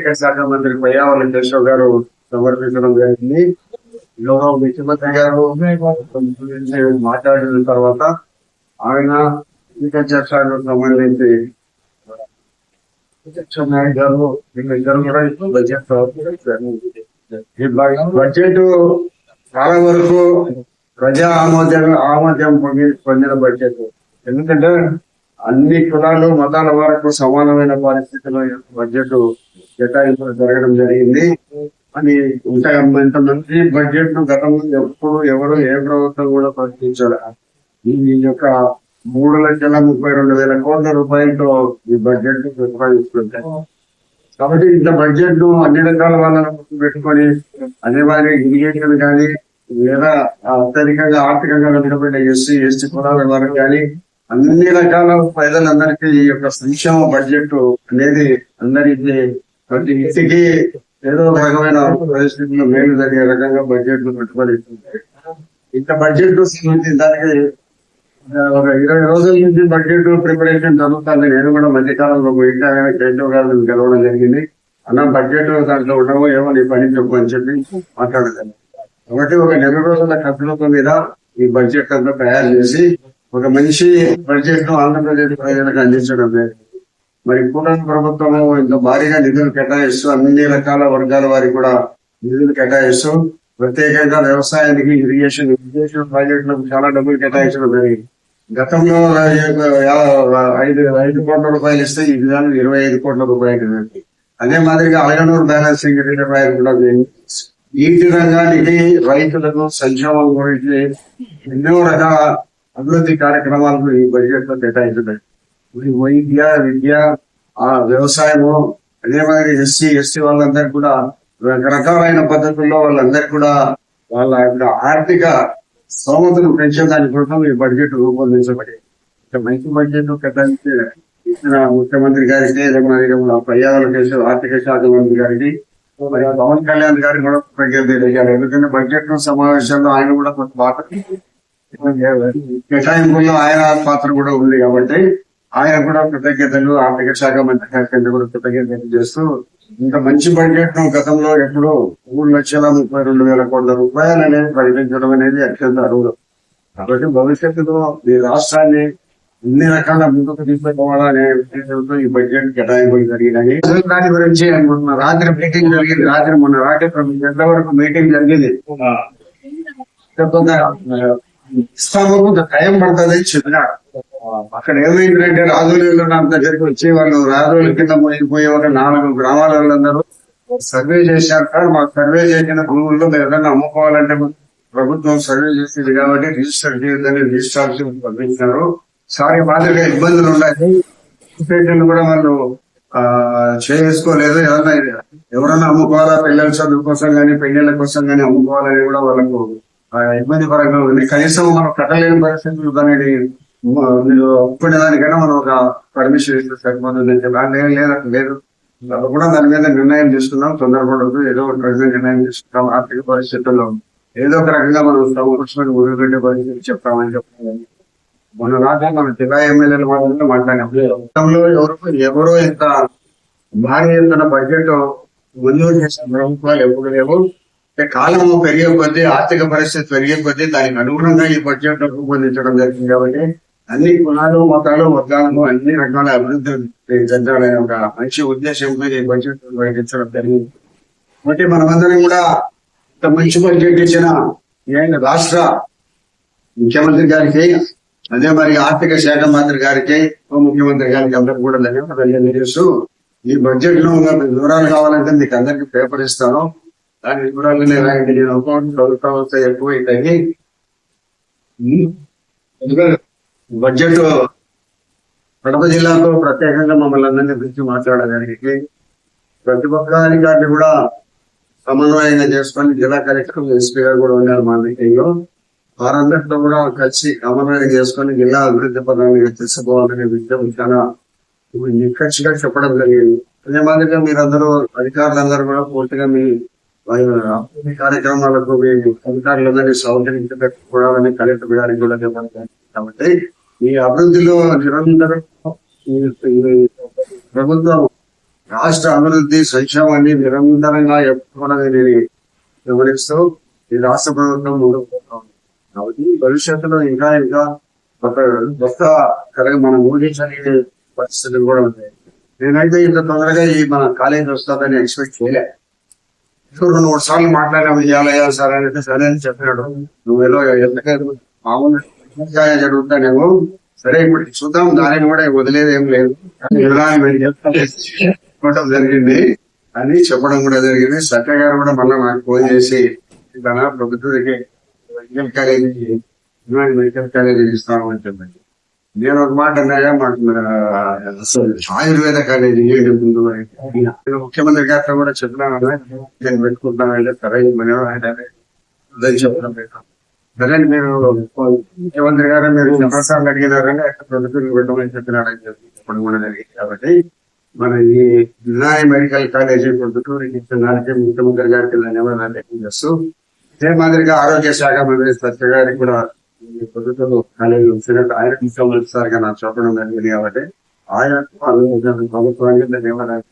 ఆర్థిక శాఖ మంత్రి పయ్యావుల కేశవ్ గారు సమర్పించడం జరిగింది. గౌరవ ముఖ్యమంత్రి గారు గురించి మాట్లాడిన తర్వాత ఆయన అగ్రికల్చర్ శాఖకు సంబంధించి నాయుడు గారు వీళ్ళిద్దరు కూడా బడ్జెట్ చాలా వరకు ప్రజా ఆమోద్యం పొందిన బడ్జెట్. ఎందుకంటే అన్ని కులాలు మతాల వరకు సమానమైన పరిస్థితిలో బడ్జెట్ కేటాయింపులు జరగడం జరిగింది అని ఉంటాయి. ఇంతమంది బడ్జెట్ ను గతంలో ఎప్పుడు ఎవరు ఏ ప్రభుత్వం కూడా ప్రకటించారు. ఈ యొక్క 3,32,000 కోట్ల రూపాయలతో ఈ బడ్జెట్ ను ప్రతిపాదిస్తుంటారు. కాబట్టి ఇంత బడ్జెట్ ను అన్ని రకాల వాళ్ళని పెట్టుకొని అదే మాదిరి ఇరిగేషన్ కానీ లేదా అత్యధికంగా ఆర్థికంగా వెనుకబడిన ఎస్సీ కులాల వారికి కానీ అన్ని రకాల ప్రజలందరికీ ఈ యొక్క సంక్షేమ బడ్జెట్ అనేది అందరికీ ప్రతి ఇంటికి ఏదో ఒక రకమైన పరిస్థితుల్లో మేలు జరిగే రకంగా బడ్జెట్ ను పెట్టుబడిస్తుంది. ఇంత బడ్జెట్ దానికి ఒక 20 రోజుల నుంచి బడ్జెట్ ప్రిపరేషన్ జరుగుతుంది. నేను కూడా మధ్యకాలంలో కేశవ్ గారిని గెలవడం జరిగింది. అన్న బడ్జెట్ దాంట్లో ఉండవు, ఏమో నీ పని చెప్పు అని చెప్పి మాట్లాడతాను. కాబట్టి ఒక 2 రోజుల కసరత్తు మీద ఈ బడ్జెట్ అంతా తయారు చేసి ఒక మంచి బడ్జెట్ ను ఆంధ్రప్రదేశ్ ప్రజలకు అందించడం లేదు. మరి కూటమి ప్రభుత్వం ఇంత భారీగా నిధులు కేటాయిస్తూ అన్ని రకాల వర్గాల వారికి కూడా నిధులు కేటాయిస్తూ ప్రత్యేకంగా వ్యవసాయానికి ఇరిగేషన్ ప్రాజెక్టులకు చాలా డబ్బులు కేటాయించడం జరిగింది. గతంలో 5 కోట్ల రూపాయలు ఇస్తే ఈ విధానం 25 కోట్ల రూపాయలు. అదే మాదిరిగా ఐరనూరు బ్యాలెన్సింగ్ రిజర్వాయర్ కూడా నీటి రంగానికి రైతులకు సంక్షేమం గురించి ఎన్నో రకాల అభివృద్ధి కార్యక్రమాలకు ఈ బడ్జెట్ లో కేటాయించడం. వైద్య విద్య వ్యవసాయము అదే మాదిరి ఎస్సీ వాళ్ళందరికీ కూడా రకరకాలైన పద్ధతుల్లో వాళ్ళందరికీ కూడా వాళ్ళ ఆర్థిక స్తోమతను పెంచే దానికోసం ఈ బడ్జెట్ రూపొందించబడి మంచి బడ్జెట్ కేటాయించి ఇచ్చిన ముఖ్యమంత్రి గారికి పయ్యావుల కేశవ్ ఆర్థిక శాఖ మంత్రి గారికి మరి పవన్ కళ్యాణ్ గారికి కూడా కృతజ్ఞతలు తెలియజేయాలి. ఎందుకంటే బడ్జెట్ సమావేశంలో ఆయన కూడా కొంత పాత్ర కేటాయింపుల్లో ఆయన పాత్ర కూడా ఉంది కాబట్టి ఆయన కూడా కృతజ్ఞతలు ఆర్థిక శాఖ మంత్రి గారికి కూడా కృతజ్ఞతలు చేస్తూ ఇంత మంచి బడ్జెట్ ను గతంలో ఎప్పుడు 3,32,000 కోట్ల రూపాయలు అనేది ప్రకటించడం అనేది అత్యంత అరువు. కాబట్టి భవిష్యత్తులో ఈ రాష్ట్రాన్ని అన్ని రకాల ముందుకు తీసుకుపోవాలనే ఉద్దేశంతో ఈ బడ్జెట్ కేటాయింపులు జరిగినాయి. దాని గురించి రాత్రి మీటింగ్ జరిగింది. మొన్న రాత్రి 9 గంటల వరకు మీటింగ్ జరిగింది. ఇస్తాము కొంత టైం పడుతుంది చెప్పినాడు. అక్కడ ఏమైందంటే రాజోలీలో అంత జరిగి వచ్చి వాళ్ళు రాజోలి కింద మునిగిపోయి ఒక 4 గ్రామాల వాళ్ళందరూ సర్వే చేశారు. సార్ మాకు సర్వే చేసిన భూముల్లో మీరు ఏదైనా అమ్ముకోవాలంటే ప్రభుత్వం సర్వే చేసింది కాబట్టి రిజిస్టర్ చేయొద్దని రిజిస్టర్ పంపించినారు. సారీ మాదిరిగా ఇబ్బందులు ఉన్నాయి. కూడా వాళ్ళు చేసుకోలేదు. ఎవరన్నా అమ్ముకోవాలా పిల్లల చదువు కోసం కానీ పెళ్లిళ్ళ కోసం కానీ అమ్ముకోవాలని కూడా వాళ్ళకు ఇబ్బందికరంగా ఉంది. కనీసం మనం కట్టలేని పరిస్థితులు అనేది మీరు ఒప్పుకునేదానికైనా మనం ఒక పర్మిషన్ ఇస్తే సరిపోతుంది. లేదు వాళ్ళు కూడా దాని మీద నిర్ణయం తీసుకున్నాం. తొందరపడదు, ఏదో ఒక నిర్ణయం తీసుకుంటాం. ఆర్థిక పరిస్థితుల్లో ఏదో ఒక రకంగా మనం సంవత్సరం మురుగుగడ్డే పరిస్థితి చెప్తామని చెప్తాం. మన రాష్ట్రం మన జిల్లా ఎమ్మెల్యేలు మాత్రమే ఎవరో ఇంత భారీ ఎత్తున బడ్జెట్ మంజూరు చేసిన ప్రభుత్వాలు ఎప్పుడు లేవు. కాలము పెరిగే కొద్దీ ఆర్థిక పరిస్థితి పెరిగే కొద్దీ దానికి అనుగుణంగా ఈ బడ్జెట్ రూపొందించడం జరిగింది. కాబట్టి అన్ని కులాలు మతాలు వర్గాలను అన్ని రకాల అభివృద్ధి చెందాలనే ఒక మంచి ఉద్దేశంతో ఈ బడ్జెట్ ప్రకటించడం జరిగింది. కాబట్టి మనమందరం కూడా ఇంత మంచి బడ్జెట్ ఇచ్చిన రాష్ట్ర ముఖ్యమంత్రి గారికి అదే మరి ఆర్థిక శాఖ మంత్రి గారికి ఉప ముఖ్యమంత్రి గారికి అందరికి కూడా ధన్యవాదాలు తెలియజేస్తూ ఈ బడ్జెట్ లో వివరాలు కావాలంటే మీకు అందరికి పేపర్ ఇస్తాను. దాని వివరాలనే రాయండి. నేను అకౌంట్ చదువుతా వస్తే ఎక్కువ అవుతాయి. బడ్జెట్ కడప జిల్లాతో ప్రత్యేకంగా మమ్మల్ని అందరినీ పిలిచి మాట్లాడడానికి ప్రతి ఒక్క అధికారిని కూడా సమన్వయంగా చేసుకొని జిల్లా కలెక్టర్ ఎస్పీ గారు కూడా ఉన్నారు మా మీటింగ్ లో. వారందరితో కూడా కలిసి సమన్వయం చేసుకొని జిల్లా అభివృద్ధి పదాన్ని తీసుకోవాలనే విషయం చాలా నిష్కర్షగా చెప్పడం జరిగింది. అదే మాదిరిగా మీరందరూ అధికారులందరూ కూడా పూర్తిగా మీ అభివృద్ధి కార్యక్రమాలకు మీ అధికారులందరినీ సౌకర్యించబెట్టుకోవాలని కలెక్టర్ గారికి కూడా చెప్పాలి. కాబట్టి ఈ అభివృద్ధిలో నిరంతరం ప్రభుత్వం రాష్ట్ర అభివృద్ధి సంక్షేమాన్ని నిరంతరంగా ఎప్పుడని వివరిస్తూ ఈ రాష్ట్ర ప్రభుత్వం ముందుకు పోతా ఉంది. కాబట్టి భవిష్యత్తులో ఇంకా ఇంకా కొత్త మనం ఊహించని పరిస్థితులు కూడా ఉన్నాయి. నేనైతే ఇంత తొందరగా ఈ మన కాలేజ్ వస్తుందని ఎక్స్పెక్ట్ చేయలే. 2-3 సార్లు మాట్లాడినా ఇవ్వాలి సార్ అంటే సరే అని చెప్పినాడు. నువ్వు ఏదో మామూలు జరుగుతానేమో, సరే ఇప్పుడు చూద్దాం, దానిని కూడా వదిలేదు ఏం లేదు చెప్పడం జరిగింది అని చెప్పడం కూడా జరిగింది. సత్య గారు కూడా మళ్ళీ నాకు ఫోన్ చేసి తన ప్రభుత్వానికి మెడికల్ కాలేజీ ఇస్తాను అని చెప్పండి. నేను ఒక మాట అన్నాయా, మాకు ఆయుర్వేద కాలేజీ ముందు నేను ముఖ్యమంత్రి గారితో కూడా చెప్పినాను, నేను పెట్టుకుంటాను. సరే అదని చెప్పడం సరే మీరు ముఖ్యమంత్రి గారు మీరు సంవత్సరాలు అడిగినారని ప్రభుత్వం పెట్టమని చెప్పినాడని చెప్పడం కూడా జరిగింది. కాబట్టి మన ఈ వినాయ మెడికల్ కాలేజీ పొద్దుటూరికి ఇచ్చిన దానికి ముఖ్యమంత్రి గారికి ధన్యవాదాలు తెలియజేస్తూ, ఇదే మాదిరిగా ఆరోగ్య శాఖ మంత్రి సత్య గారికి కూడా పొద్దుటూరు కాలేజీ వచ్చినట్టు ఆయన ముఖ్యమంత్రిగా నాకు చెప్పడం జరిగింది. కాబట్టి ఆయన ప్రభుత్వానికి ధన్యవాదాలు.